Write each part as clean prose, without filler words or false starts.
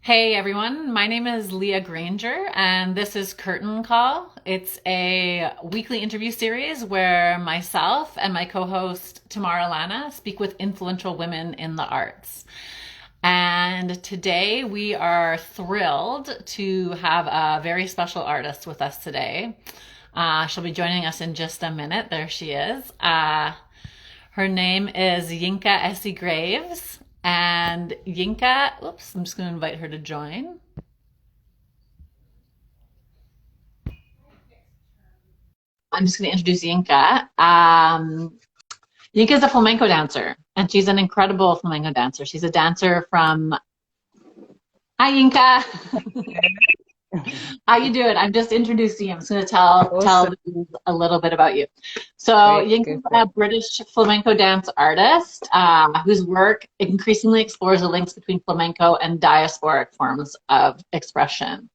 Hey everyone, my name is Lia Grainger and this is Curtain Call. It's a weekly interview series where myself and my co-host Tamara Lana speak with influential women in the arts. And today we are thrilled to have a very special artist with us today. She'll be joining us in just a minute. There she is. Her name is Yinka Esi Graves. And Yinka, oops, I'm just going to invite her to join. I'm just going to introduce Yinka. Yinka is a flamenco dancer, and she's an incredible flamenco dancer. She's a dancer from. Hi, Yinka. How you doing? I'm just introducing you. I'm just going to tell Awesome. a little bit about you. So Great. Yinka Go is for a it. British flamenco dance artist whose work increasingly explores the links between flamenco and diasporic forms of expression.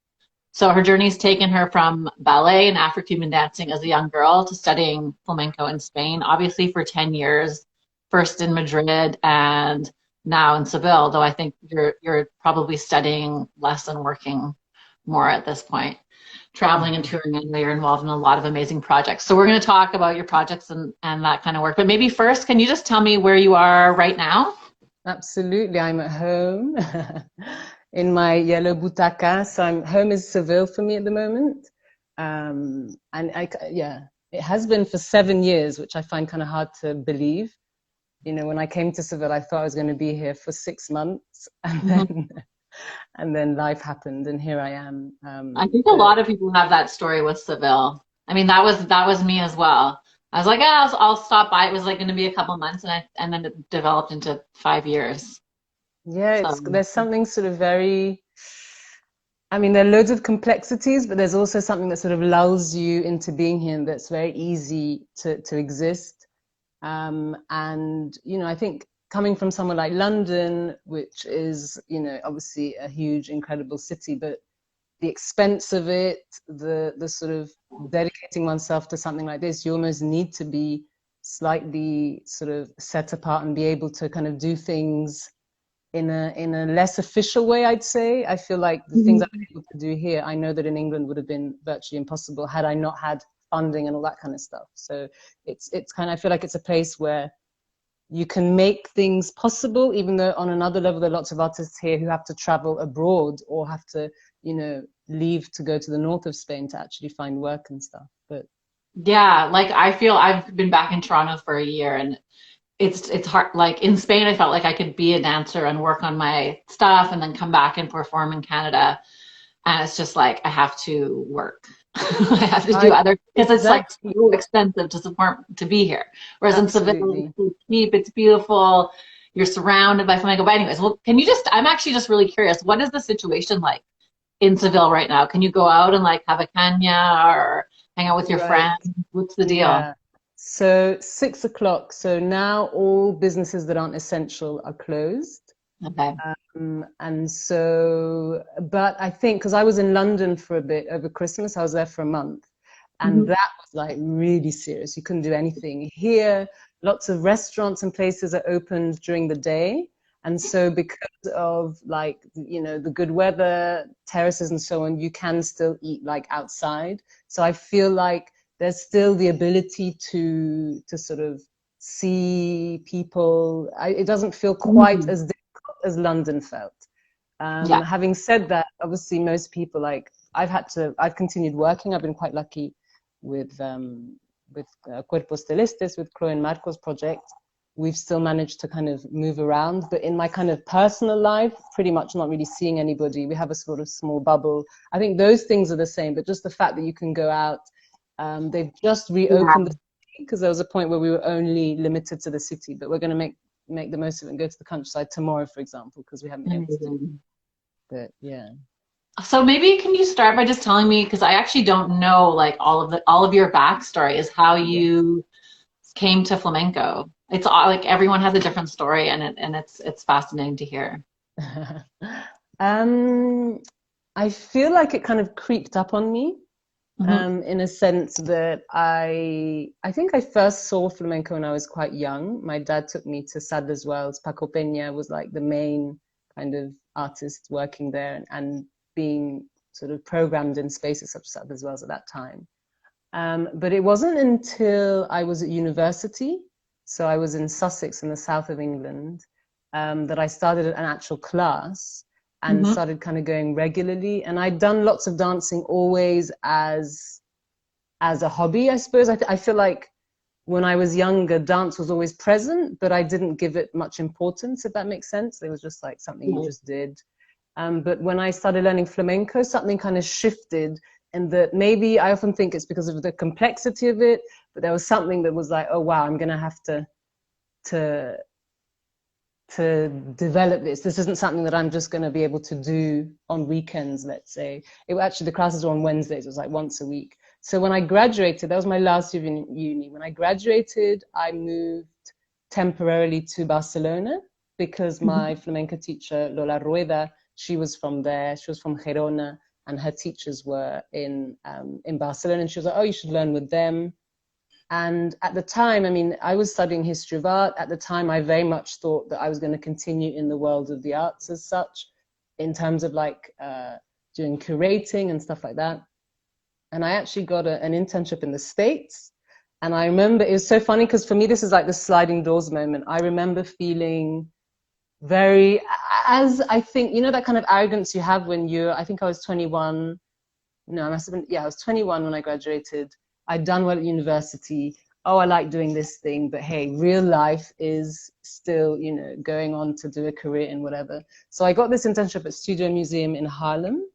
So her journey's taken her from ballet and Afro-Cuban dancing as a young girl to studying flamenco in Spain, obviously for 10 years, first in Madrid and now in Seville, though I think you're probably studying less and working more at this point. Traveling and Mhm. touring, and you're involved in a lot of amazing projects. So we're going to talk about your projects and that kind of work. But maybe first, can you just tell me where you are right now? Absolutely. I'm at home in my yellow butaca. So I'm home is Seville for me at the moment. And yeah, it has been for 7 years, which I find kind of hard to believe. You know, when I came to Seville, I thought I was going to be here for 6 months, and Mhm. then life happened, and here I am. I think a But lot of people have that story with Seville. I mean, that was me as well. I was like, ah, I'll stop by. It was like going to be a couple months, and then it developed into 5 years. yeah, So it's there's something sort of very. I mean, there are loads of complexities, but there's also something that sort of lulls you into being here and that's very easy to exist. And, you know, I think coming from somewhere like London, which is, you know, obviously a huge, incredible city, but the expense of it, the sort of dedicating oneself to something like this, you almost need to be slightly sort of set apart and be able to kind of do things in a less official way, I'd say. I feel like the things I've Mhm. been able to do here, I know that in England would have been virtually impossible had I not had funding and all that kind of stuff. So it's kind of, I feel like it's a place where you can make things possible, even though on another level there are lots of artists here who have to travel abroad or have to, you know, leave to go to the north of Spain to actually find work and stuff. But Yeah, like I feel I've been back in Toronto for a year, and it's hard. Like in Spain, I felt like I could be a dancer and work on my stuff, and then come back and perform in Canada. And it's just like I have to work. I have to do I other because it's like exactly, so expensive to support to be here. Whereas in Seville, it's absolutely. so cheap, it's beautiful, you're surrounded by flamenco. But anyways, well, can you just? I'm actually just really curious. What is the situation like in Seville right now? Can you go out and like have a canya or hang out with your Right. friends? What's the deal? Yeah. So 6 o'clock. So now all businesses that aren't essential are closed. Okay. And so, but I think because I was in London for a bit over Christmas, I was there for a month, and Mhm. that was like really serious. You couldn't do anything. Here, lots of restaurants and places are opened during the day. And so, because of like, you know, the good weather, terraces and so on, you can still eat like outside. So I feel like there's still the ability to sort of see people. It doesn't feel quite Mhm. as as London felt. Yeah. Having said that, obviously most people like I've continued working. I've been quite lucky with Cuerpos Celestes, with Chloe and Marco's project. We've still managed to kind of move around, but in my kind of personal life, pretty much not really seeing anybody. We have a sort of small bubble. I think those things are the same, but just the fact that you can go out. They've just reopened the Yeah. city because there was a point where we were only limited to the city, but we're going to make the most of it and go to the countryside tomorrow, for example, because we haven't been able to do it. Amazing. But yeah. So maybe can you start by just telling me, because I actually don't know like all of your backstory is how Yeah. you came to flamenco. It's all like everyone has a different story and it's fascinating to hear. um, I feel like it kind of creeped up on me, Hmm. in a sense that I think I first saw flamenco when I was quite young. My dad took me to Sadler's Wells. Paco Peña was like the main kind of artists working there and being sort of programmed in spaces such as well as at that time. But it wasn't until I was at university, so I was in Sussex in the south of England, that I started an actual class and started kind of going regularly. And I'd done lots of dancing always as a hobby, I suppose. I feel like when I was younger, dance was always present, but I didn't give it much importance, if that makes sense. It was just like something you just did. But when I started learning flamenco, something kind of shifted, and that maybe I often think it's because of the complexity of it, but there was something that was like, oh wow, I'm gonna have to develop this. This isn't something that I'm just gonna be able to do on weekends, let's say. Actually, the classes were on Wednesdays, it was like once a week. So when I graduated, that was my last year in uni. When I graduated, I moved temporarily to Barcelona because my flamenco teacher, Lola Rueda, she was from there. She was from Gerona, and her teachers were in Barcelona. And she was like, oh, you should learn with them. And at the time, I mean, I was studying history of art. At the time, I very much thought that I was going to continue in the world of the arts as such, in terms of like doing curating and stuff like that. And I actually got an internship in the States. And I remember, it was so funny because for me, this is like the sliding doors moment. I remember feeling very, as I think, you know, that kind of arrogance you have when I think I was 21. No, I must have been, yeah, I was 21 when I graduated. I'd done well at university. Oh, I like doing this thing, but hey, real life is still, you know, going on to do a career in whatever. So I got this internship at Studio Museum in Harlem.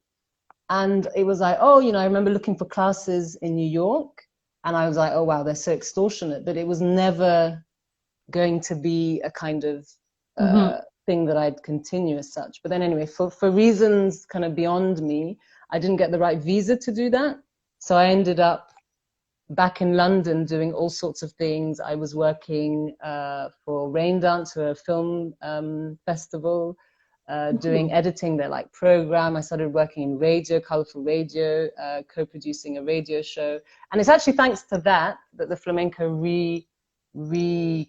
And it was like, oh, you know, I remember looking for classes in New York, and I was like, oh, wow, they're so extortionate. But it was never going to be a kind of thing that I'd continue as such. But then anyway, for reasons kind of beyond me, I didn't get the right visa to do that. So I ended up back in London doing all sorts of things. I was working for Rain Dance, for a film festival. Doing editing their like program. I started working in radio, colorful radio, co-producing a radio show. And it's actually thanks to that the flamenco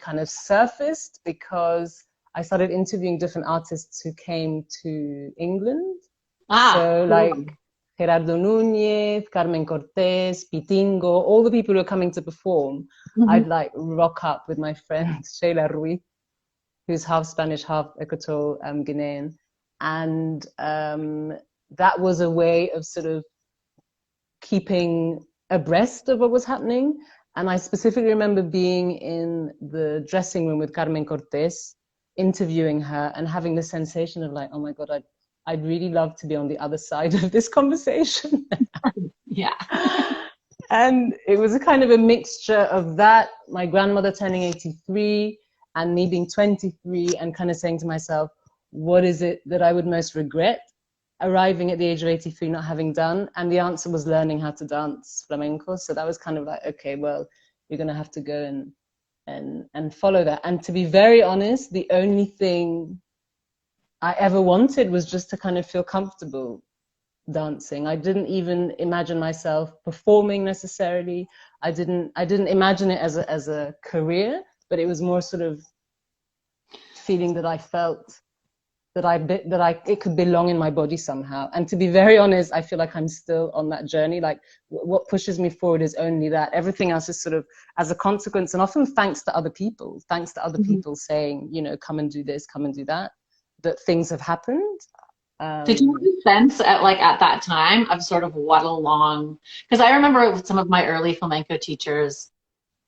kind of surfaced, because I started interviewing different artists who came to England. So like Gerardo Núñez, Carmen Cortés, Pitingo, all the people who are coming to perform, I'd like rock up with my friend Sheila Ruiz, who's half Spanish, half Equatorial Guinean. And that was a way of sort of keeping abreast of what was happening. And I specifically remember being in the dressing room with Carmen Cortés, interviewing her and having the sensation of like, oh my God, I'd really love to be on the other side of this conversation. Yeah. And it was a kind of a mixture of that, my grandmother turning 83, and me being 23 and kind of saying to myself, what is it that I would most regret arriving at the age of 83 not having done? And the answer was learning how to dance flamenco. So that was kind of like, okay, well, you're going to have to go and follow that. And to be very honest, the only thing I ever wanted was just to kind of feel comfortable dancing. I didn't even imagine myself performing necessarily. I didn't imagine it as a career, but it was more sort of feeling that I felt that it could belong in my body somehow. And to be very honest, I feel like I'm still on that journey. Like what pushes me forward is only that. Everything else is sort of as a consequence, and often thanks to other people people saying, you know, come and do this, come and do that things have happened. Did you have a sense at that time of sort of what a long, because I remember with some of my early flamenco teachers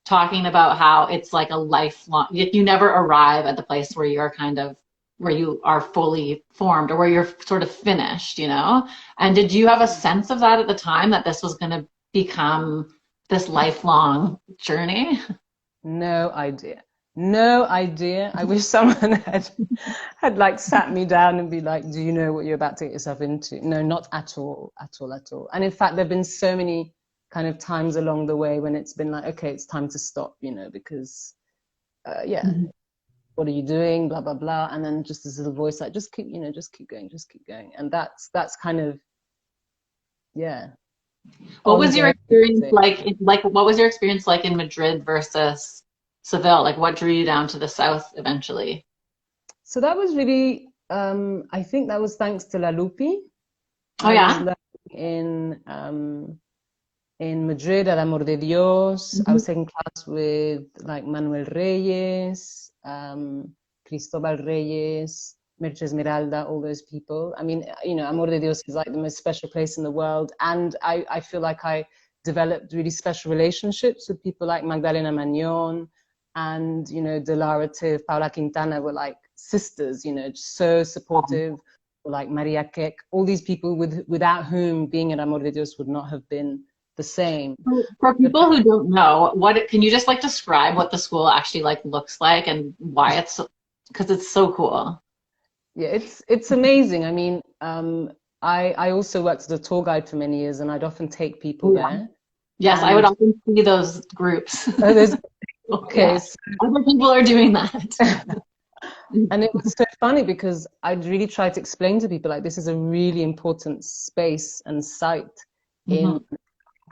talking about how it's like a lifelong, you never arrive at the place where you're kind of, where you are fully formed or where you're sort of finished, you know? And did you have a sense of that at the time, that this was going to become this lifelong journey? No idea. No idea. I wish someone had like sat me down and be like, do you know what you're about to get yourself into? No, not at all, at all, at all. And in fact, there've been so many kind of times along the way when it's been like, okay, it's time to stop, you know, because what are you doing? Blah, blah, blah. And then just this little voice like, just keep going, just keep going. And that's kind of, yeah. What was your experience what was your experience like in Madrid versus Seville? Like what drew you down to the south eventually? So that was really I think that was thanks to La Lupi. Oh I was yeah. learning in Madrid at Amor de Dios. I was taking class with like Manuel Reyes, Cristobal Reyes, Merche Esmeralda, all those people. I mean, you know, Amor de Dios is like the most special place in the world. And I feel like I developed really special relationships with people like Magdalena Magnon and, you know, Delara Tiv, Paula Quintana were like sisters, you know, so supportive, like Maria Kek, all these people without whom being at Amor de Dios would not have been the same. For people who don't know, what can you just like describe what the school actually like looks like and why it's because it's so cool. Yeah, it's amazing. I mean, I also worked as a tour guide for many years, and I'd often take people Oh, yeah. there. Yes, I would And often see those groups. there's okay, Yeah, other people are doing that. and it was so funny because I'd really try to explain to people like this is a really important space and site in Mhm.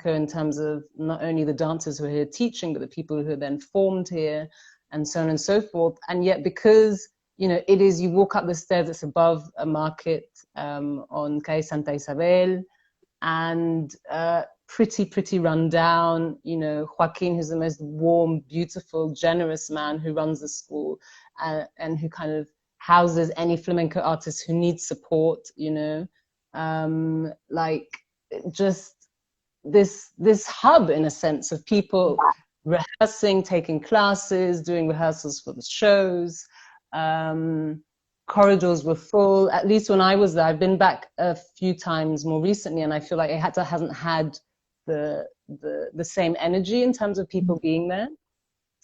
in terms of not only the dancers who are here teaching, but the people who are then formed here, and so on and so forth. And yet, because you know, it is you walk up the stairs, it's above a market on Calle Santa Isabel, and pretty run down. You know, Joaquin, who's the most warm, beautiful, generous man who runs the school, and who kind of houses any flamenco artist who needs support. You know, like just this hub in a sense of people rehearsing, taking classes, doing rehearsals for the shows. Corridors were full. At least when I was there, I've been back a few times more recently, and I feel like hasn't had the same energy in terms of people being there.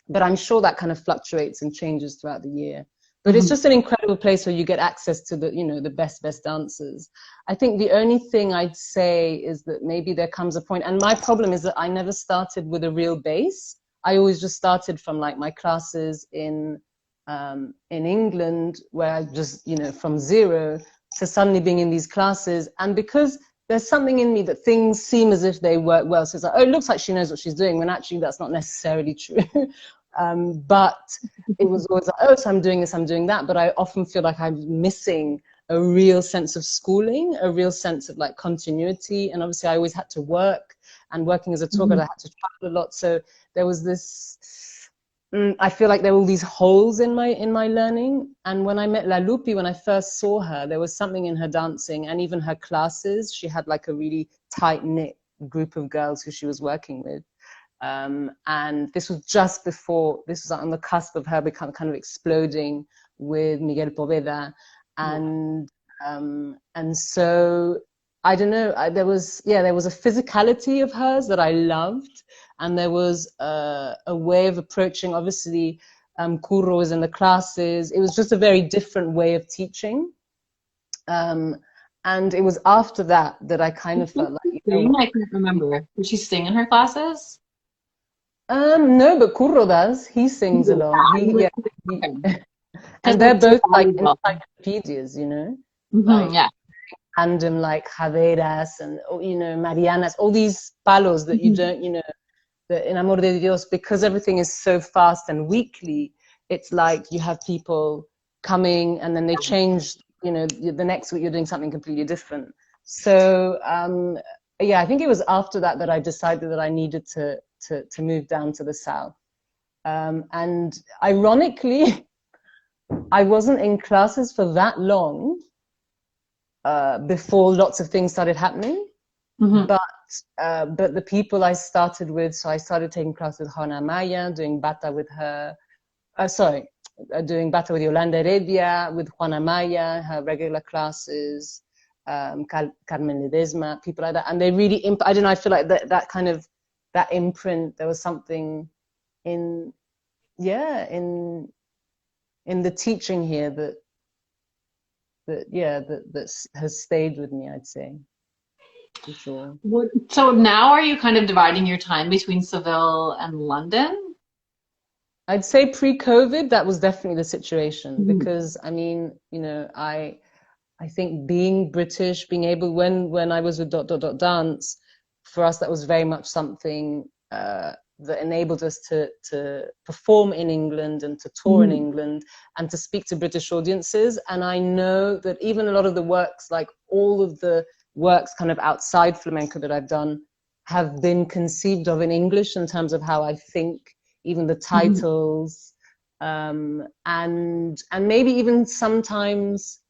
But I'm sure that kind of fluctuates and changes throughout the year. But it's Mhm. just an incredible place where you get access to the, you know, the best dancers. I think the only thing I'd say is that maybe there comes a point, and my problem is that I never started with a real base. I always just started from like my classes in England, where I just, you know, from zero to suddenly being in these classes. And because there's something in me that things seem as if they work well. So it's like, oh, it looks like she knows what she's doing, when actually that's not necessarily true. But it was always like, oh, so I'm doing this, I'm doing that. But I often feel like I'm missing a real sense of schooling, a real sense of like continuity. And obviously I always had to work, and working as a tour guide, I had to travel a lot. So there was this, I feel like there were all these holes in my learning. And when I met La Lupi, when I first saw her, there was something in her dancing and even her classes. She had like a really tight knit group of girls who she was working with. And this was just before, this was on the cusp of her become kind of exploding with Miguel Poveda. And so I don't know, there was a physicality of hers that I loved, and there was a way of approaching. Obviously, Curro was in the classes. It was just a very different way of teaching. Um, and it was after that that I kind Did of she felt like, you know sing? what? I can't remember. Did she sing in her classes? No, but Curro does. He sings a Yeah, lot. I mean, He, yeah, like, he, okay. Because and they're it's so both like valuable. encyclopedias, you know, Hmm, like yeah. random like Javeras and, you know, Marianas, all these palos that you don't, you know, that in Amor de Dios, because everything is so fast and weekly, it's like you have people coming and then they change, you know, the next week you're doing something completely different. So, yeah, I think it was after that that I decided that I needed to move down to the south. And ironically, I wasn't in classes for that long before lots of things started happening. Hmm. But the people I started with, so I started taking classes with Juana Maya, doing bata with her. Doing bata with Yolanda Heredia, with Juana Maya, her regular classes, Carmen Ledesma, people like that, and they really. I don't know. I feel like that kind of that imprint. There was something in yeah in the teaching here that has stayed with me. I'd say for sure. So now are you kind of dividing your time between Seville and London? I'd say pre-COVID, that was definitely the situation Mhm. because I mean, you know, I think being British, being able when I was with dot dot dot dance, for us that was very much something that enabled us to perform in England and to tour in Mhm. England and to speak to British audiences. And I know that even a lot of the works, like all of the works kind of outside flamenco that I've done, have been conceived of in English in terms of how I think, even the Mhm. titles, and maybe even sometimes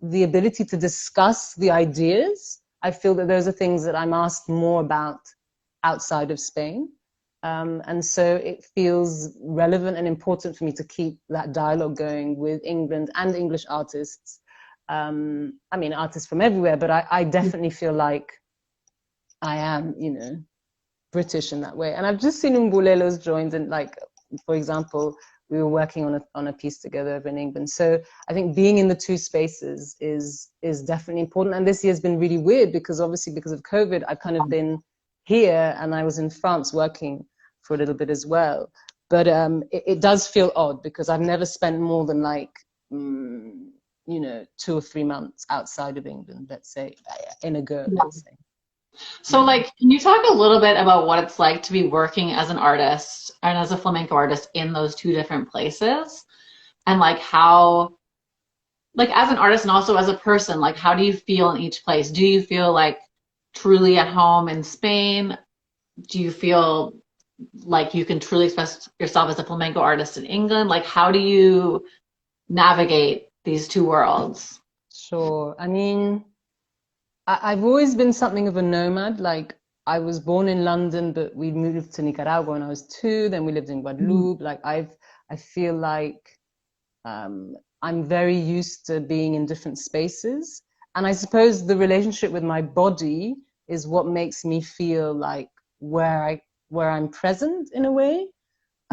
the ability to discuss the ideas. I feel that those are things that I'm asked more about outside of Spain. And so it feels relevant and important for me to keep that dialogue going with England and English artists. I mean, artists from everywhere, but I definitely feel like I am, British in that way. And I've just seen Umbulelos joined, and like, for example, we were working on a piece together over in England. So I think being in the two spaces is definitely important. And this year's been really weird because obviously because of COVID, I've kind of been here and I was in France working for a little bit as well. But it does feel odd because I've never spent more than like 2 or 3 months outside of England, let's say, in a go, let's say. So, Yeah. like, can you talk a little bit about what it's like to be working as an artist and as a flamenco artist in those two different places? And like how, like as an artist and also as a person, like how do you feel in each place? Do you feel like truly at home in Spain? Do you feel like you can truly express yourself as a flamenco artist in England? Like how do you navigate these two worlds? Sure. I mean, I've always been something of a nomad. Like I was born in London, but we moved to Nicaragua when I was 2. Then we lived in Mhm. Guadeloupe. Like I feel like um, I'm very used to being in different spaces. And I suppose the relationship with my body is what makes me feel like where I'm present in a way.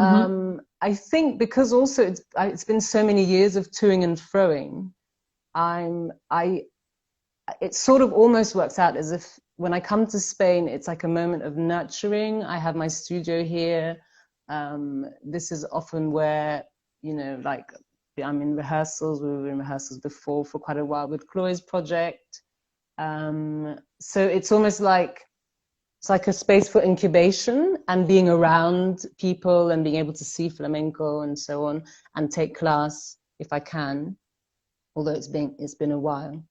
Mhm. I think because also it's been so many years of toing and froing. I it sort of almost works out as if when I come to Spain, it's like a moment of nurturing. I have my studio here. This is often where, like I'm in rehearsals. We were in rehearsals before for quite a while with Chloe's project. So it's like a space for incubation and being around people and being able to see flamenco and so on and take class if I can, although it's been a while.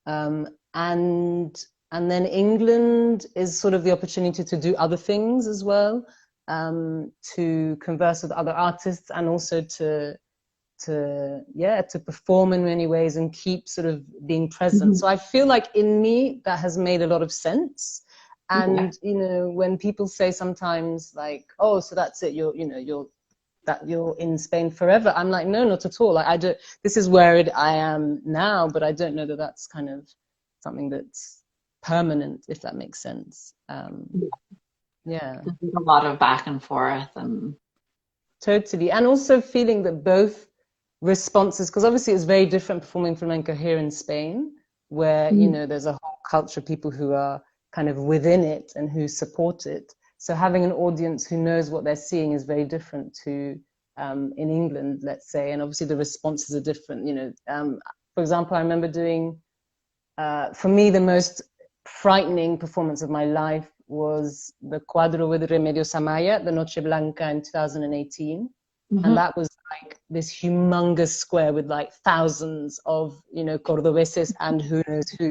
Um, and and then England is sort of the opportunity to do other things as well, to converse with other artists and also to perform in many ways and keep sort of being present. Mhm. So I feel like in me that has made a lot of sense. Yeah. And when people say sometimes like, oh, so that's it, you're in Spain forever. I'm like, no, not at all. Like, I don't. This is where I am now, but I don't know that that's kind of something that's permanent, if that makes sense. Yeah, There's a lot of back and forth and totally. And also feeling that both responses, because obviously it's very different performing flamenco here in Spain, where Mhm. there's a whole culture of people who are kind of within it and who support it. So having an audience who knows what they're seeing is very different to in England, let's say, and obviously the responses are different. For example, I remember doing for me the most frightening performance of my life was the Cuadro with Remedios Amaya, the Noche Blanca in 2018, and Mhm. that was like this humongous square with like thousands of Cordobeses and who knows who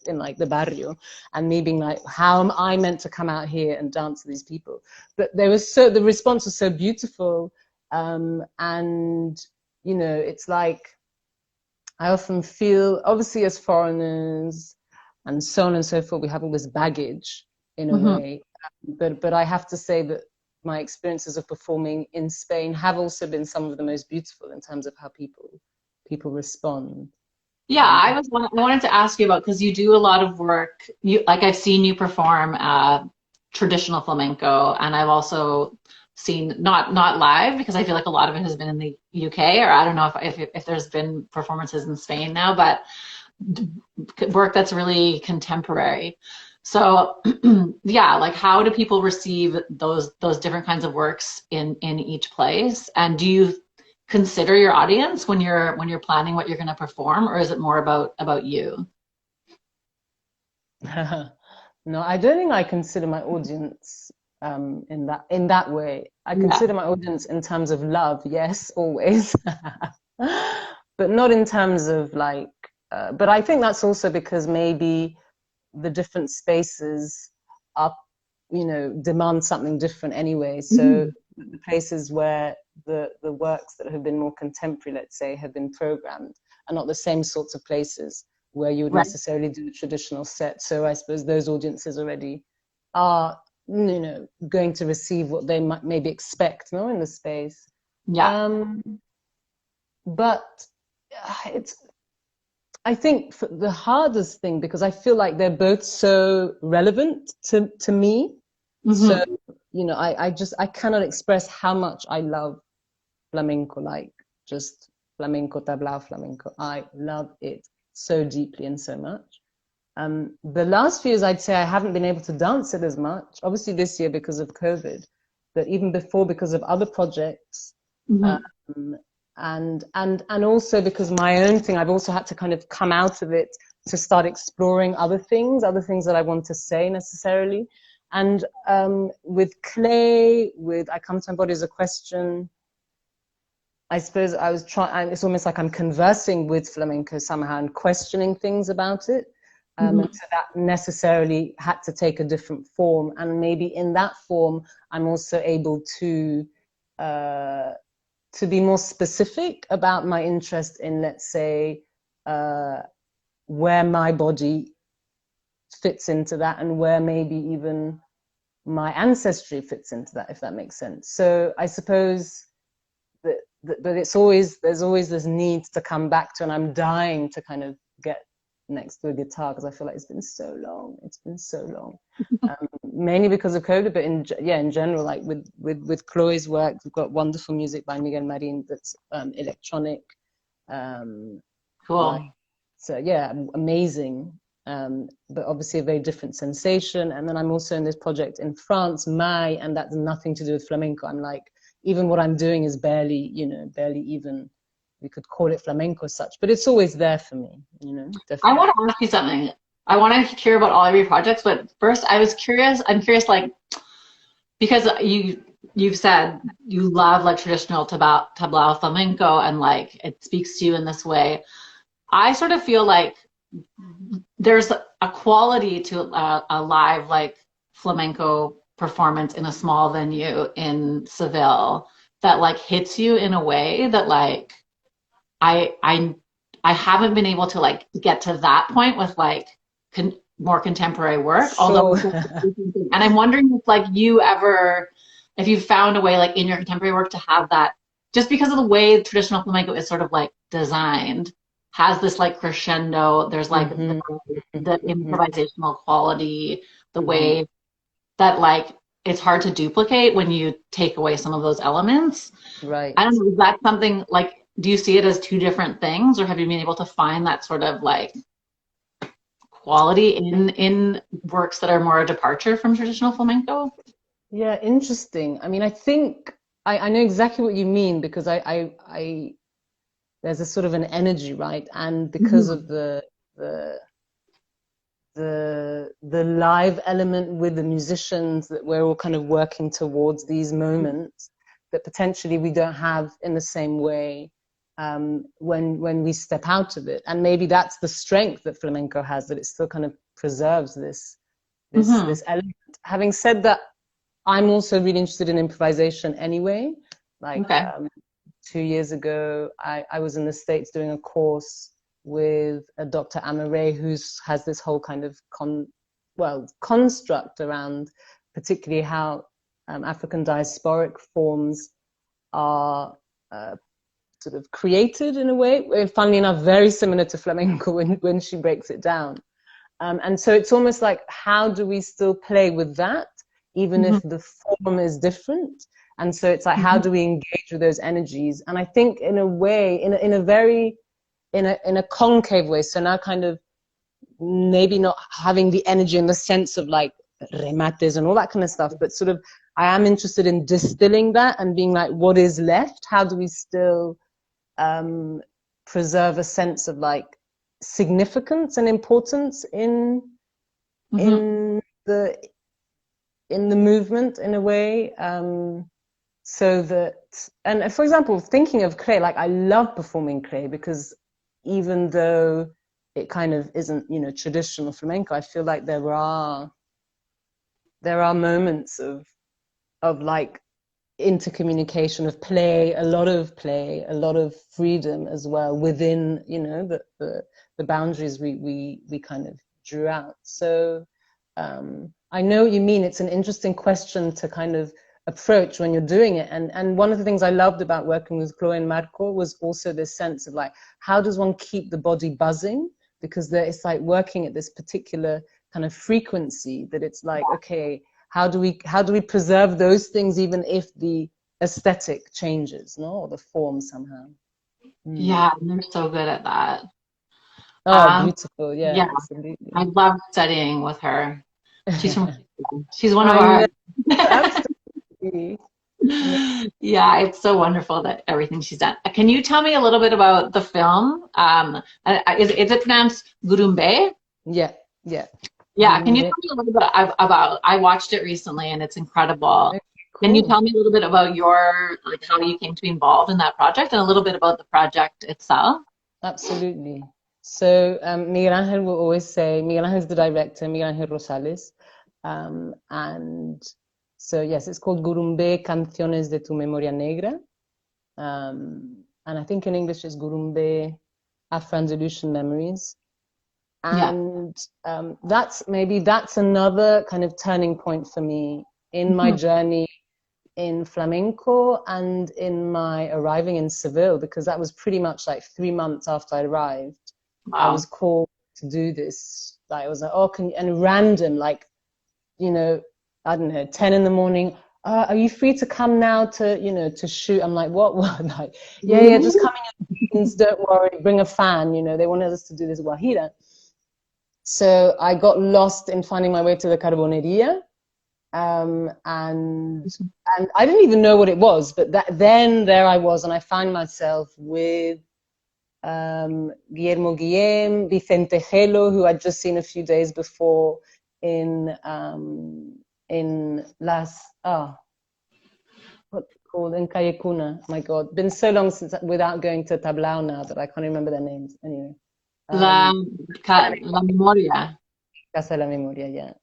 in like the barrio, and me being like, how am I meant to come out here and dance to these people? But the response was so beautiful, and it's like I often feel, obviously as foreigners and so on and so forth, we have all this baggage in a Mhm. way, but I have to say that my experiences of performing in Spain have also been some of the most beautiful in terms of how people respond. Yeah, I I wanted to ask you about because you do a lot of work. You like I've seen you perform traditional flamenco, and I've also seen not live because I feel like a lot of it has been in the UK, or I don't know if there's been performances in Spain now, but work that's really contemporary. So yeah, like how do people receive those different kinds of works in each place? And do you consider your audience when you're planning what you're going to perform, or is it more about you? no, I don't think I consider my audience in that way. I consider my audience in terms of love, yes, always, but not in terms of like. But I think that's also because maybe the different spaces are, demand something different anyway. So the places where the works that have been more contemporary, let's say, have been programmed are not the same sorts of places where you would necessarily do a traditional set. So I suppose those audiences already are, going to receive what they might maybe expect, in the space. But I think the hardest thing, because I feel like they're both so relevant to me. So, I cannot express how much I love flamenco, like just flamenco, tablao flamenco. I love it so deeply and so much. The last few years, I'd say I haven't been able to dance it as much. Obviously this year because of COVID, but even before because of other projects. And also because my own thing, I've also had to kind of come out of it to start exploring other things that I want to say necessarily. And with clay, I Come to My Body as a question, I suppose I was trying, it's almost like I'm conversing with flamenco somehow and questioning things about it. And so that necessarily had to take a different form. And maybe in that form, I'm also able to be more specific about my interest in, let's say, where my body fits into that and where maybe even my ancestry fits into that, if that makes sense. So I suppose that there's always this need to come back to, and I'm dying to kind of get next to a guitar because I feel like it's been so long. Mainly because of COVID, but in general, like with Chloe's work, we've got wonderful music by Miguel Marin that's electronic. Cool. So yeah, amazing. But obviously a very different sensation. And then I'm also in this project in France, Mai, and that's nothing to do with flamenco. I'm like, even what I'm doing is barely even, we could call it flamenco as such, but it's always there for me, definitely. I want to ask you something. I want to hear about all of your projects, but first I'm curious, like, because you've said you love like traditional tablao flamenco and like it speaks to you in this way. I sort of feel like there's a quality to a live like flamenco performance in a small venue in Seville that like hits you in a way that like I haven't been able to like get to that point with like more contemporary work. Sure. Although, and I'm wondering if like if you found a way like in your contemporary work to have that, just because of the way traditional flamenco is sort of like designed, has this like crescendo. There's like the improvisational quality, the way that like it's hard to duplicate when you take away some of those elements. Right. I don't know, is that something like, do you see it as two different things, or have you been able to find that sort of like quality in works that are more a departure from traditional flamenco? Yeah, interesting. I mean, I think I know exactly what you mean, because I there's a sort of an energy, right? And because of the live element with the musicians, that we're all kind of working towards these moments that potentially we don't have in the same way when we step out of it. And maybe that's the strength that flamenco has, that it still kind of preserves this element. Having said that, I'm also really interested in improvisation anyway. Like 2 years ago, I was in the States doing a course with a Dr. Amare, who has this whole kind of construct around particularly how African diasporic forms are sort of created in a way, funnily enough, very similar to flamenco when she breaks it down. And so it's almost like, how do we still play with that, even if the form is different? And so it's like, how do we engage with those energies? And I think in a way, in a concave way, so now kind of maybe not having the energy in the sense of like remates and all that kind of stuff, but sort of I am interested in distilling that and being like, what is left? How do we still preserve a sense of like significance and importance in the in the movement in a way. So that, and for example, thinking of clay, like I love performing clay because even though it kind of isn't, you know, traditional flamenco, I feel like there are moments of like intercommunication, of play, a lot of freedom as well within, you know, the boundaries we kind of drew out. So I know what you mean. It's an interesting question to kind of approach when you're doing it. And one of the things I loved about working with Chloe and Marco was also this sense of like, how does one keep the body buzzing? Because it's like working at this particular kind of frequency that it's like, okay, how do we preserve those things even if the aesthetic changes, no, or the form somehow? Yeah, they're so good at that. Oh, beautiful. Yeah, Yeah, absolutely. I love studying with her. She's one of I our. know, absolutely. Yeah, it's so wonderful that everything she's done. Can you tell me a little bit about the film? Is it pronounced Gurumbe? Yeah, yeah. Yeah, can you Gurumbe. tell me a little bit about, I watched it recently and it's incredible. Okay, Can you cool. tell me a little bit about your, like how you came to be involved in that project and a little bit about the project itself? Absolutely. So Miguel Angel will always say, Miguel Angel is the director, Miguel Angel Rosales. And so, yes, it's called Gurumbe Canciones de tu Memoria Negra. And I think in English it's Gurumbe Afro-Andalusian Memories. Yeah. And that's another kind of turning point for me in my journey in flamenco and in my arriving in Seville, because that was pretty much like 3 months after I arrived. I Wow. was called to do this. Like, I was like, oh, and random, like, you know, I don't know, 10 in the morning. Are you free to come now to, you know, to shoot? I'm like, what? Like, yeah, just come in, don't worry, bring a fan. You know, they wanted us to do this guajira. So I got lost in finding my way to the Carboneria. And I didn't even know what it was, but then there I was, and I found myself with Guillermo Guillem, Vicente Gelo, who I'd just seen a few days before in what's it called, in Calle Cuna. My God, been so long since without going to Tablao now that I can't remember their names. Anyway, La Memoria. Casa de la Memoria, yeah.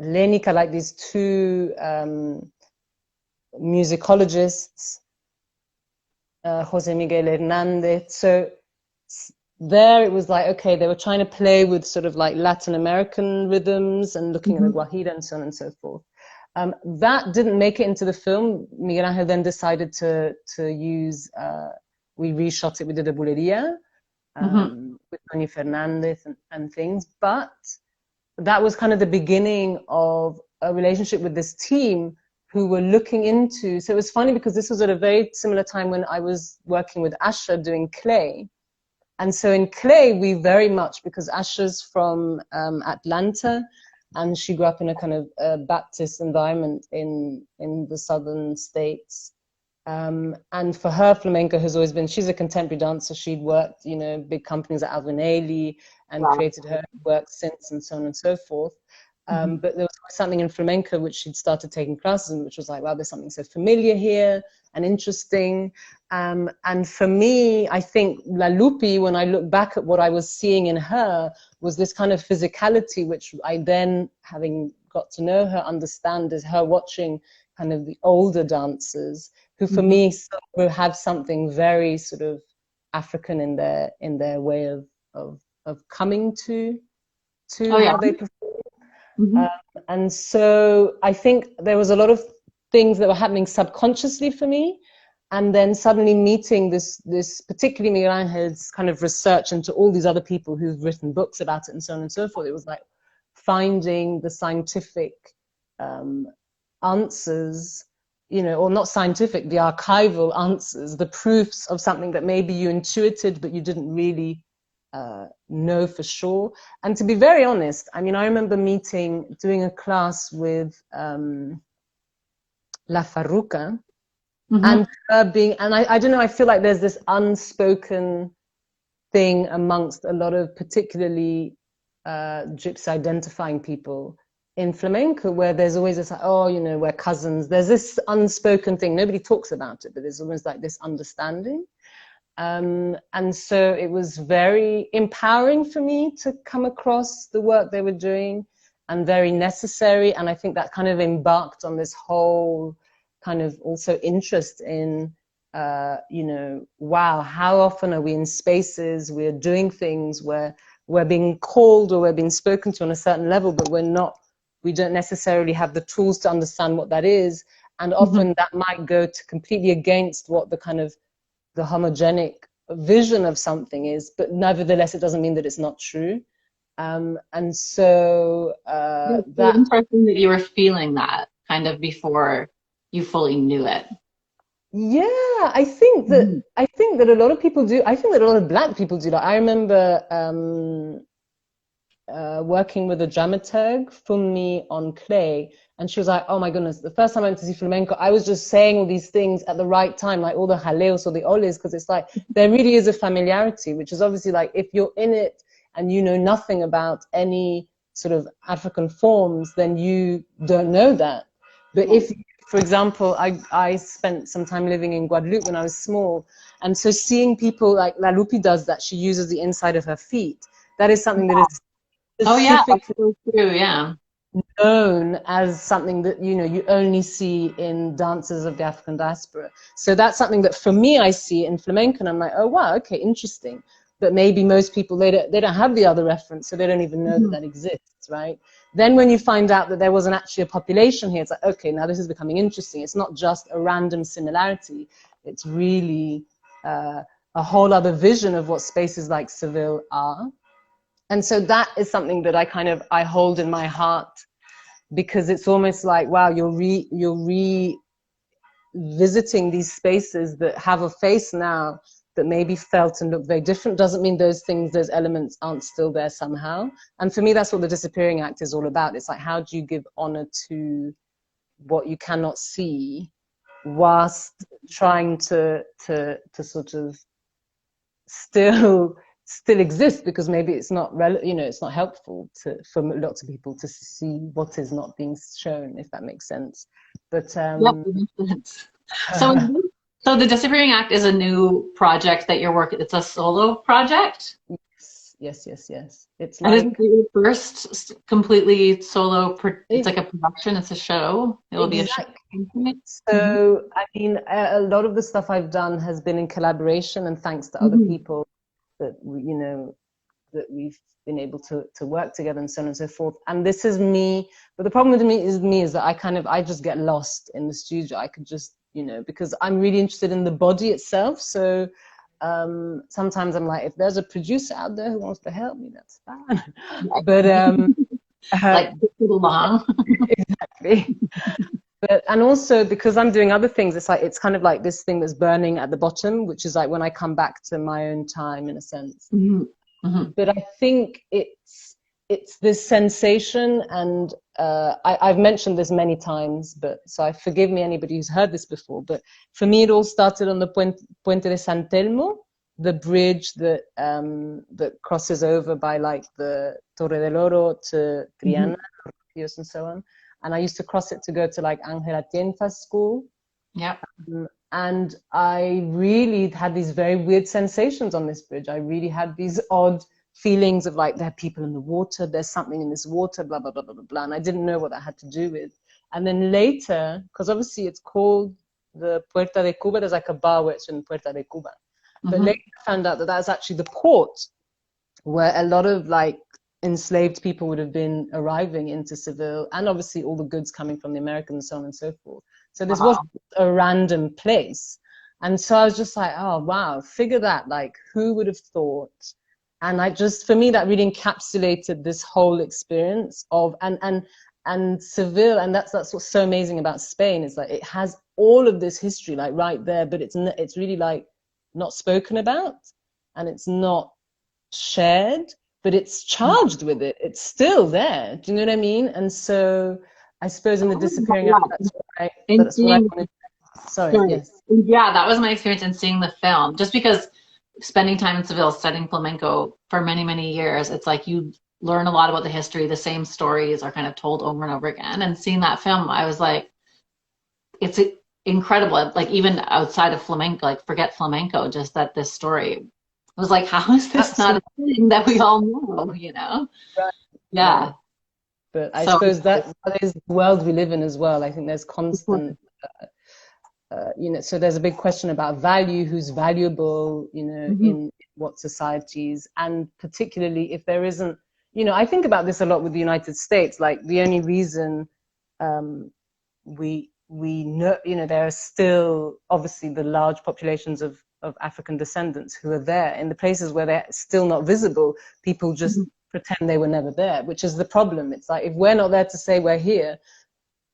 Lenica, like these two musicologists, Jose Miguel Hernandez. So there it was like, okay, they were trying to play with sort of like Latin American rhythms and looking at the guajira and so on and so forth. That didn't make it into the film. Miguel Angel then decided to use, we reshot it, we did a bulería with Tony Fernandez and things. But that was kind of the beginning of a relationship with this team who were looking into, so it was funny because this was at a very similar time when I was working with Asha doing clay. And so in clay, we very much, because Asha's from Atlanta, and she grew up in a kind of Baptist environment in the southern states. And for her, flamenco has always been, she's a contemporary dancer. She'd worked, you know, big companies like Alvin Ailey and created her work since and so on and so forth. But there was something in flamenco which she'd started taking classes in, which was like, wow, there's something so familiar here and interesting. And for me, I think La Lupi, when I look back at what I was seeing in her, was this kind of physicality, which I then, having got to know her, understand is her watching kind of the older dancers who for me sort of have something very sort of African in their way of coming to how they perform. And so I think there was a lot of things that were happening subconsciously for me. And then suddenly meeting this particularly Miguel Angel's kind of research into all these other people who've written books about it and so on and so forth. It was like finding the scientific answers, you know, or not scientific, the archival answers, the proofs of something that maybe you intuited, but you didn't really know for sure. And to be very honest, I mean, I remember doing a class with La Farruca, and her being, and I don't know, I feel like there's this unspoken thing amongst a lot of particularly gypsy identifying people in flamenco, where there's always this like, oh, you know, we're cousins. There's this unspoken thing. Nobody talks about it, but there's almost like this understanding. And so it was very empowering for me to come across the work they were doing, and very necessary. And I think that kind of embarked on this whole kind of also interest in, you know, wow, how often are we in spaces, we're doing things where we're being called or we're being spoken to on a certain level, but we don't necessarily have the tools to understand what that is. And often that might go to completely against what the kind of the homogenic vision of something is, but nevertheless, it doesn't mean that it's not true. And so It's that interesting that you were feeling that kind of before you fully knew it. yeah, I think that a lot of people do. I think that a lot of Black people do that. I remember working with a dramaturg, Funmi, on Clay, and she was like, "Oh my goodness, the first time I went to see flamenco, I was just saying all these things at the right time, like all the jaleos or the oles, because it's like there really is a familiarity, which is obviously like if you're in it and you know nothing about any sort of African forms, then you don't know that. But if, for example, I spent some time living in Guadeloupe when I was small, and so seeing people like La Lupi does that, she uses the inside of her feet. That is something that is Oh yeah, that's specifically so true. Yeah. known as something that, you know, you only see in dances of the African diaspora. So that's something that for me I see in flamenco, and I'm like, oh wow, okay, interesting. But maybe most people, they don't have the other reference, so they don't even know that that exists, right? Then when you find out that there wasn't actually a population here, it's like, okay, now this is becoming interesting. It's not just a random similarity. It's really a whole other vision of what spaces like Seville are. And so that is something that I hold in my heart, because it's almost like, wow, you're revisiting these spaces that have a face now that maybe felt and look very different. Doesn't mean those things, those elements aren't still there somehow. And for me, that's what the Disappearing Act is all about. It's like, how do you give honor to what you cannot see, whilst trying to sort of still exist, because maybe it's not it's not helpful for lots of people to see what is not being shown, if that makes sense. But Yep, that makes sense. So, so the Disappearing Act is a new project that you're working. It's a solo project. yes. It's And like it's your first completely solo. It's like a production. It's a show. It will be a show. So I mean, a lot of the stuff I've done has been in collaboration, and thanks to other people that that we've been able to work together, and so on and so forth. And this is me, but the problem with me is that I just get lost in the studio. I could just, because I'm really interested in the body itself. So sometimes I'm like, if there's a producer out there who wants to help me, that's fine. But like along. exactly. But, and also because I'm doing other things, it's kind of like this thing that's burning at the bottom, which is like when I come back to my own time, in a sense. But I think it's this sensation, and I've mentioned this many times, but so forgive me anybody who's heard this before. But for me, it all started on the Puente de San Telmo, the bridge that that crosses over by like the Torre del Oro to Triana, and so on. And I used to cross it to go to like Angela Tienfa's school. Yeah. And I really had these very weird sensations on this bridge. I really had these odd feelings of like, there are people in the water, there's something in this water, blah, blah, blah, blah, blah. And I didn't know what that had to do with. And then later, because obviously it's called the Puerta de Cuba, there's like a bar where it's in Puerta de Cuba. But later I found out that that's actually the port where a lot of like enslaved people would have been arriving into Seville, and obviously all the goods coming from the Americans and so on and so forth. So this wasn't a random place. And so I was just like, oh, wow, figure that, like, who would have thought? And for me, that really encapsulated this whole experience of, and Seville, and that's what's so amazing about Spain, is like, it has all of this history, like, right there, but it's really, like, not spoken about, and it's not shared, but it's charged with it. It's still there. Do you know what I mean? And so I suppose in the Disappearing Act, that's what I wanted. Sorry, yes. Yeah, that was my experience in seeing the film. Just because spending time in Seville studying flamenco for many, many years, it's like you learn a lot about the history. The same stories are kind of told over and over again. And seeing that film, I was like, it's incredible. Like even outside of flamenco, like forget flamenco, just that this story, I was like, how is this not Absolutely. a thing that we all know, you know? Right. Yeah. Right. But I So, suppose that is the world we live in as well. I think there's constant, so there's a big question about value, who's valuable, mhm, in what societies, and particularly if there isn't, I think about this a lot with the United States. Like the only reason um, we know, there are still obviously the large populations of African descendants who are there in the places where they're still not visible. People just mhm, pretend they were never there, which is the problem. It's like if we're not there to say we're here,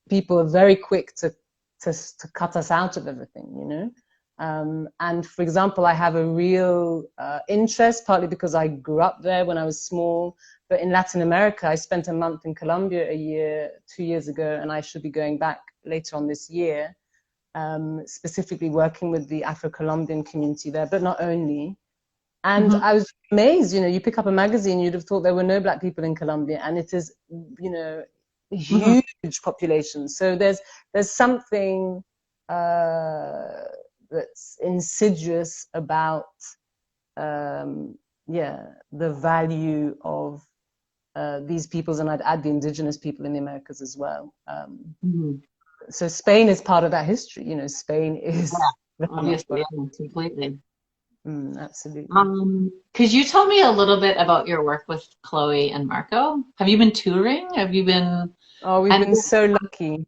people are very quick to cut us out of everything. And for example, I have a real interest, partly because I grew up there when I was small. But in Latin America, I spent a month in Colombia 2 years ago, and I should be going back later on this year, specifically working with the Afro-Colombian community there, but not only. And mhm, I was amazed, you pick up a magazine, you'd have thought there were no black people in Colombia, and it is, mhm. huge population. So there's something that's insidious about, the value of these peoples, and I'd add the indigenous people in the Americas as well. Mhm. So Spain is part of that history. Spain Yeah, is very much obviously, part yeah, completely. absolutely. Could you tell me a little bit about your work with Chloe and Marco? Have you been touring? Have you been, Oh, we've and been so lucky.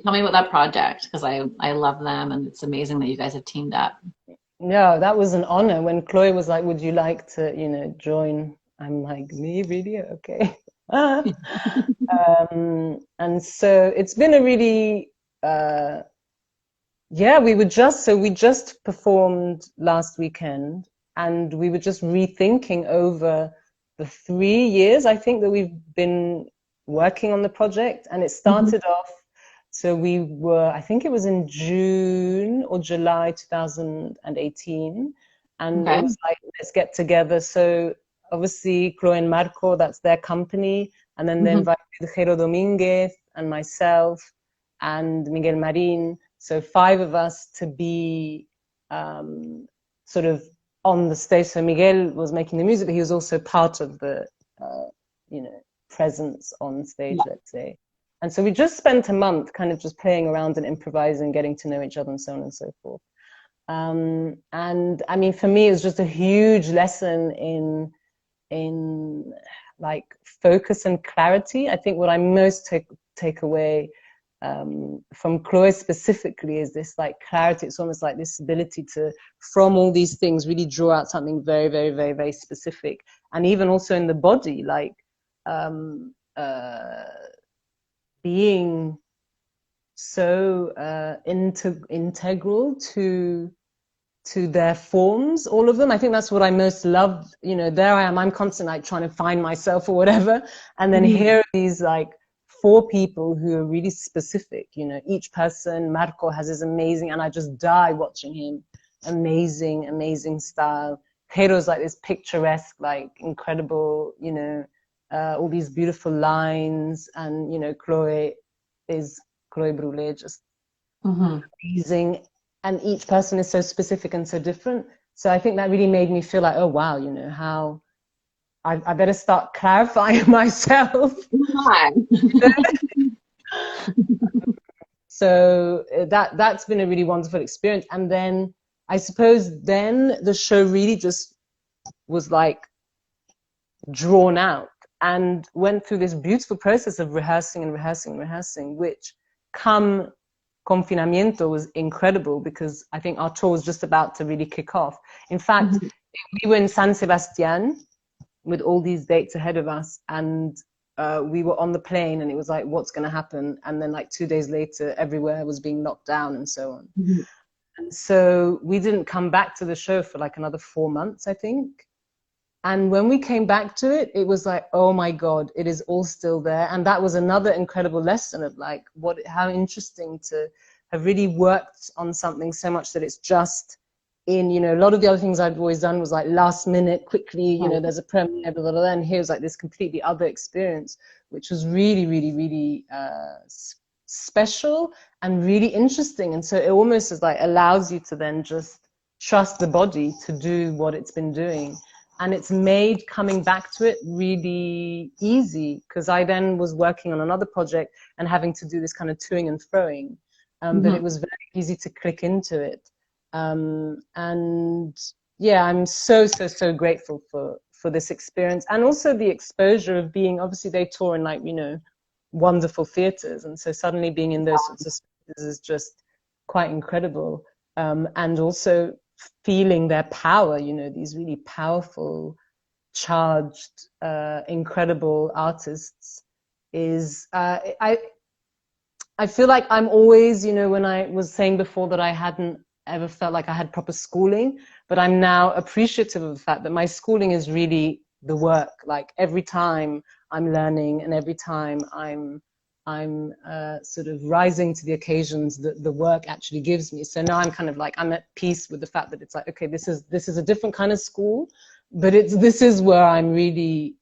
tell me about that project because I love them and it's amazing that you guys have teamed up. No, that was an honor. When Chloe was like, "Would you like to, join?" I'm like, "Me, really? Okay." And so it's been a really, yeah. We just performed last weekend, and we were just rethinking over the 3 years I think that we've been working on the project, and it Mhm. started off. So I think it was in June or July 2018, and it Okay. was like, let's get together. So obviously, Chloe and Marco, that's their company, and then they Mhm. invited Jero Dominguez and myself and Miguel Marin. So 5 of us to be sort of on the stage. So Miguel was making the music, but he was also part of the, uh, presence on stage, Yeah. let's say. And so we just spent a month kind of just playing around and improvising, getting to know each other and so on and so forth. And I mean, for me, it was just a huge lesson in like focus and clarity. I think what I most take away from Chloe specifically is this like clarity. It's almost like this ability to, from all these things, really draw out something very, very, very, very specific. And even also in the body, like um, being so integral to their forms, all of them. I think that's what I most love. There I am, I'm constantly like trying to find myself or whatever. And then Mhm. here are these like 4 people who are really specific. Each person, Marco has his amazing, and I just die watching him. Amazing, amazing style. Jero's like this picturesque, like incredible, all these beautiful lines. And, Chloe Brule, just Mhm. amazing, and each person is so specific and so different. So I think that really made me feel like, oh wow, how I better start clarifying myself. Hi. So that's been a really wonderful experience. And then I suppose then the show really just was like drawn out and went through this beautiful process of rehearsing and rehearsing and rehearsing, which come confinamiento was incredible because I think our tour was just about to really kick off. In fact, Mhm. we were in San Sebastian with all these dates ahead of us, and we were on the plane, and it was like, what's going to happen? And then like 2 days later, everywhere was being locked down and so on. Mhm. And so we didn't come back to the show for like another 4 months, I think. And when we came back to it, it was like, oh my God, it is all still there. And that was another incredible lesson of like, how interesting to have really worked on something so much that it's just in, you know, a lot of the other things I've always done was like last minute, quickly, you know, Right. there's a premiere, blah, blah, blah, and here's like this completely other experience, which was really, really, really special and really interesting. And so it almost is like allows you to then just trust the body to do what it's been doing. And it's made coming back to it really easy, because I then was working on another project and having to do this kind of toing and froing. But it was very easy to click into it. And yeah, I'm so, so, so grateful for this experience, and also the exposure of being, obviously they tour in like, you know, wonderful theaters. And so suddenly being in those sorts of spaces is just quite incredible. And also feeling their power, you know, these really powerful, charged, incredible artists is, I feel like I'm always, you know, when I was saying before that I hadn't ever felt like I had proper schooling, but I'm now appreciative of the fact that my schooling is really the work. Like every time I'm learning and every time I'm sort of rising to the occasions that the work actually gives me. So now I'm kind of like, I'm at peace with the fact that it's like, okay, this is a different kind of school, but this is where I'm really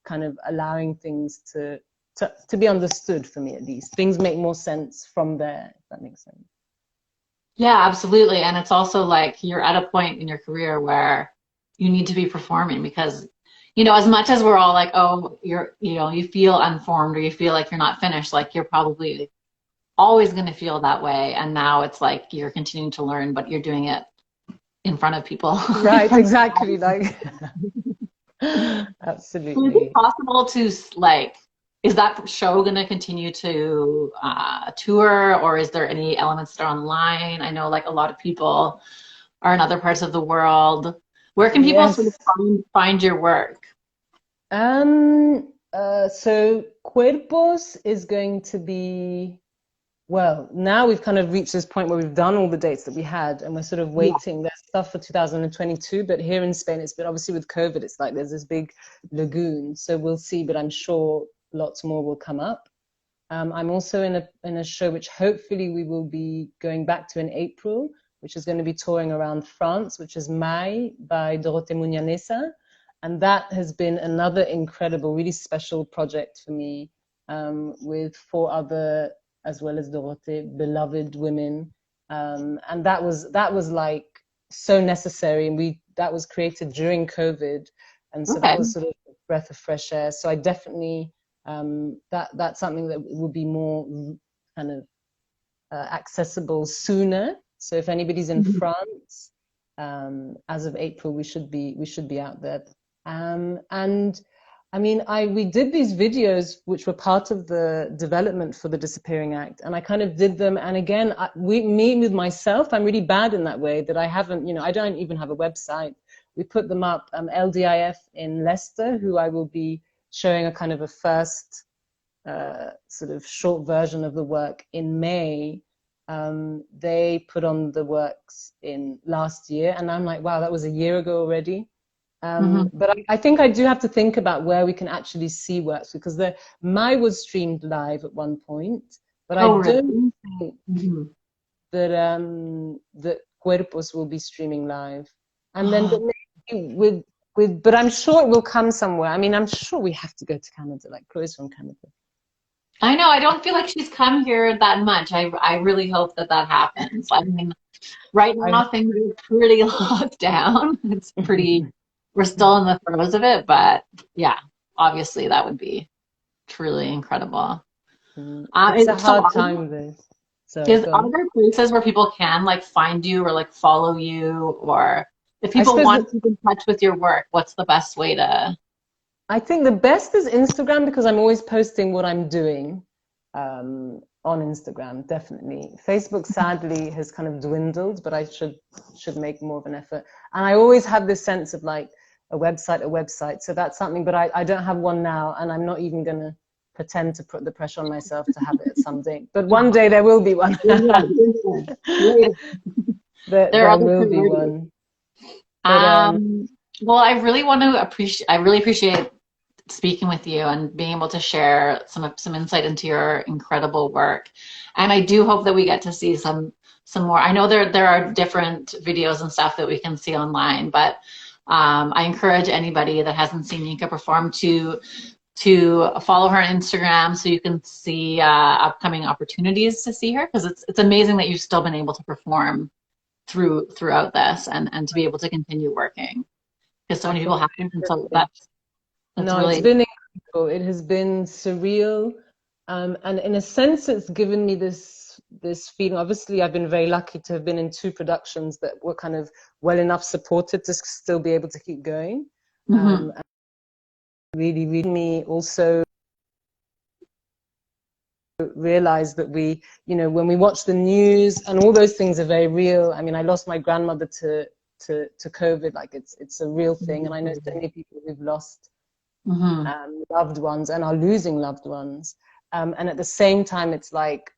kind of allowing things to be understood, for me at least. Things make more sense from there, if that makes sense. Yeah, absolutely. And it's also like you're at a point in your career where you need to be performing because, you know, as much as we're all like, oh, you feel unformed or you feel like you're not finished, like you're probably always going to feel that way. And now it's like you're continuing to learn, but you're doing it in front of people. Right, exactly. Like, So is it absolutely. possible to like, is that show going to continue to tour, or is there any elements that are online? I know like a lot of people are in other parts of the world. Where can people sort of Yes. find your work? So Cuerpos is going to be, well, now we've kind of reached this point where we've done all the dates that we had and we're sort of Yeah. waiting. There's stuff for 2022, but here in Spain, it's been obviously with COVID, it's like there's this big lagoon. So we'll see, but I'm sure lots more will come up. I'm also in a show which hopefully we will be going back to in April, which is going to be touring around France, which is Mai by Dorothée Munyanesa. And that has been another incredible, really special project for me, with 4 other, as well as Dorothée, beloved women. And that was like so necessary. And that was created during COVID. And so that Okay. was sort of a breath of fresh air. So I definitely, that's something that would be more kind of accessible sooner. So if anybody's in Mhm. France, as of April, we should be out there. And I mean, we did these videos which were part of the development for the Disappearing Act, and I kind of did them. And again, me with myself, I'm really bad in that way that I haven't, you know, I don't even have a website. We put them up. LDIF in Leicester, who I will be showing a kind of a first sort of short version of the work in May. They put on the works in last year, and I'm like, wow, that was a year ago already. Mhm. But I think I do have to think about where we can actually see works, because Mai was streamed live at one point, but I Oh, don't really? think Mhm. that that Cuerpos will be streaming live. And then, Oh, but maybe but I'm sure it will come somewhere. I mean, I'm sure we have to go to Canada, like Chloe's from Canada. I know. I don't feel like she's come here that much. I really hope that that happens. I mean, right I now things are pretty locked down. It's pretty, we're still in the throes of it, but yeah, obviously that would be truly incredible. It's a So hard time though. Sorry, is go are on. there places where people can like find you or like follow you, or if I people suppose want to keep in touch with your work, what's the best way to? I think the best is Instagram, because I'm always posting what I'm doing on Instagram, definitely. Facebook sadly has kind of dwindled, but I should make more of an effort. And I always have this sense of like a website. So that's something, but I don't have one now, and I'm not even gonna pretend to put the pressure on myself to have it at some day. But one day there will be one. You're good, you're good. Later. There are There other will be priorities. one. But Um, well, I really appreciate speaking with you and being able to share some insight into your incredible work. And I do hope that we get to see some some more. I know there are different videos and stuff that we can see online, but I encourage anybody that hasn't seen Yinka perform to follow her on Instagram so you can see upcoming opportunities to see her, because it's amazing that you've still been able to perform throughout this and to be able to continue working, because so many people haven't, and so that's No, really it's been incredible. It has been surreal. And in a sense, it's given me this feeling. Obviously, I've been very lucky to have been in 2 productions that were kind of well enough supported to still be able to keep going. And really, really me also realize that we, you know, when we watch the news and all those things are very real. I mean, I lost my grandmother to COVID. Like it's a real thing. And I know so many people who've lost loved ones and are losing loved ones. And at the same time, it's like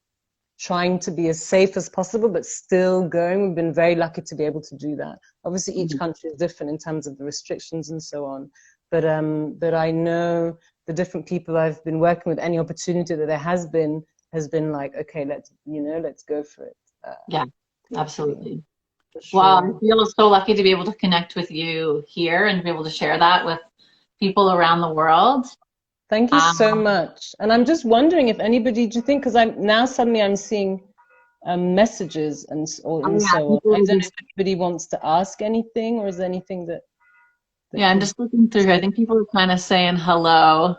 trying to be as safe as possible, but still going. We've been very lucky to be able to do that. Obviously, each country is different in terms of the restrictions and so on. But I know the different people I've been working with, any opportunity that there has been like, okay, let's go for it. yeah, absolutely. Sure. Well, I feel so lucky to be able to connect with you here and to be able to share that with people around the world. Thank you so much. And I'm just wondering if anybody, do you think, because I'm seeing messages and so on. I don't know if anybody wants to ask anything, or is there anything that yeah, I'm just looking through. I think people are kind of saying hello,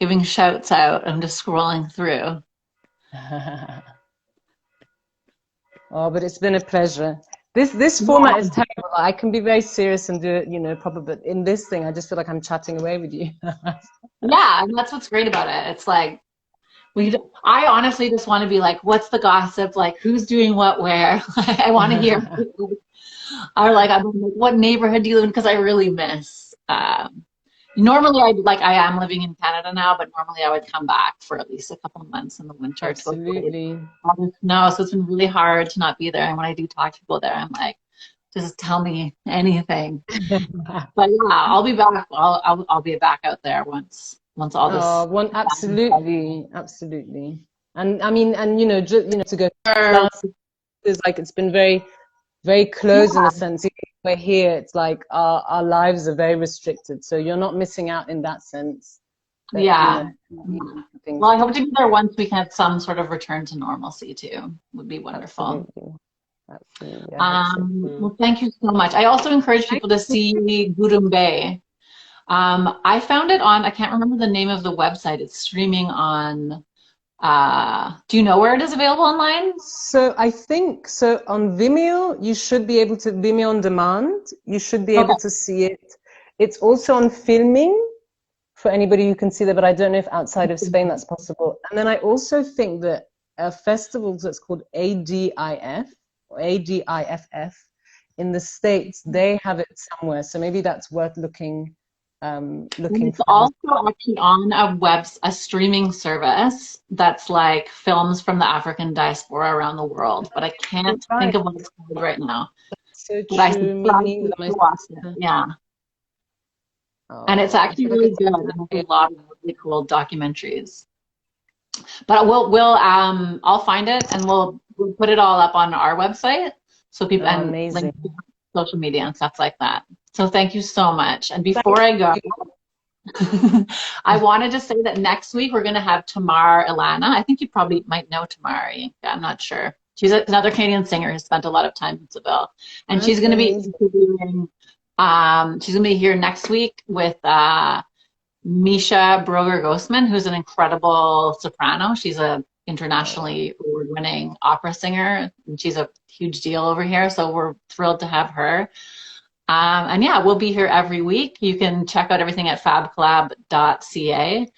giving shouts out. I'm just scrolling through. Oh, but it's been a pleasure. This format is terrible. I can be very serious and do it, you know, proper, but in this thing, I just feel like I'm chatting away with you. Yeah, and that's what's great about it. It's like I honestly just want to be like, what's the gossip? Like, who's doing what where? I want to hear. Or like, I'm like, what neighborhood do you live in? Because I really miss. Normally, I am living in Canada now, but normally I would come back for at least a couple of months in the winter. Absolutely. No, so it's been really hard to not be there. And when I do talk to people there, I'm like, just tell me anything. But yeah, I'll be back. I'll be back out there once all this. Absolutely. And I mean, and you know, to go is like, it's been very, very close in a sense. Even if we're here, it's like our lives are very restricted, so you're not missing out in that sense. But, yeah. Well, I hope to be there once we can have some sort of return to normalcy too. Would be wonderful. Absolutely. Well, thank you so much. I also encourage people to see Gurumbe. I found it on, I can't remember the name of the website. It's streaming on, do you know where it is available online? So I think, so on Vimeo, you should be able to, Vimeo on demand, you should be able to see it. It's also on filming for anybody who can see that, but I don't know if outside of Spain that's possible. And then I also think that a festival that's called ADIF, or ADIFF in the States, they have it somewhere. So maybe that's worth looking It's also actually on a streaming service that's like films from the African diaspora around the world, but I can't think of what it's called right now. So true. Yeah. And it's actually really good. There's a lot of really cool documentaries. But I'll find it and we'll put it all up on our website so people and link to social media and stuff like that. So thank you so much. And before I go, I wanted to say that next week we're going to have Tamar Ilana. I think you probably might know Tamar, Yinka. I'm not sure. She's another Canadian singer who spent a lot of time in Seville. And she's going to be interviewing, she's going to be here next week with Misha Broger-Gosman, who's an incredible soprano. She's a internationally award-winning opera singer, and she's a huge deal over here. So we're thrilled to have her. And yeah, we'll be here every week. You can check out everything at fabcollab.ca.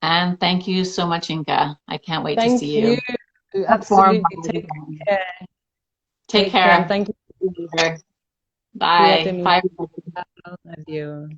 And thank you so much, Yinka. I can't wait to see you. Absolutely. Take care. Thank you. Bye. Bye. Adieu.